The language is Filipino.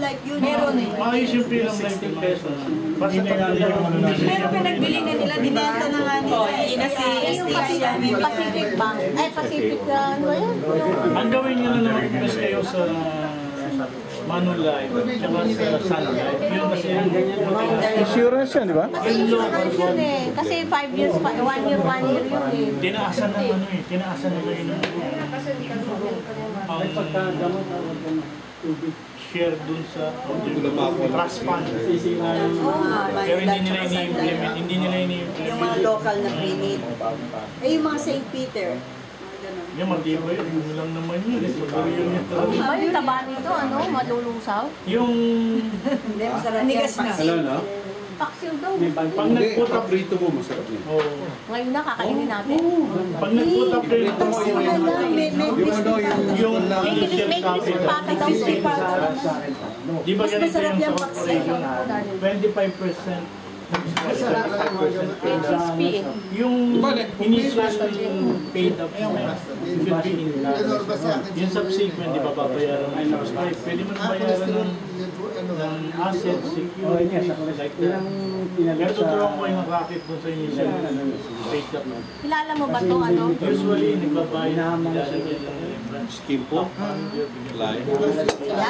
life yun. Meron eh. Maayos yung Pay Long Life yung pesos. Basta Pero pinagbili na nila, Binenta na nga nila. hindi na si Yung Pacific Bank. Ay, Pacific, ano ba yun? ang gawin nyo na naman invest kayo sa Manulife at sa Sun Life. Yun kasi Insurance yan, di ba? Kasi insurance yun eh. Kasi 5 years, 1 year yun eh. tinaasan na ano eh. Tinaasan na kayo ng share dun sa trust fund. Pero hindi nila ini-implement. Hindi nila Yung ini-implement. mga local na pinit. Eh, yung mga St. Peter. Yung matibay, yun lang naman yun. Siguro yun yung talaga. Ba yung taba nito, ano, malulusaw? Yung Hindi, masarap nigas na. Hello, no? Paksiw daw. pag nag-put up Prito mo, masarap niya. oh, Ngayon na, kakainin natin. pag nag-put up kayo ito, May crispy yung May initial crispy capital, pata daw siya. di ba ganito masarap yung yung sa corporation? 25% Crispy eh. yung initial paid up should be in cash. Yung subsequent, di ba babayaran ng subscribe? Pwede mo na bayaran ng assets, securities, like that. Pero tuturuan ko yung racket dun sa initial paid up. Kilala mo ba to ano? Usually, nagbabayad, nilalagyan lang ng Skin po. branch. Live. Sila?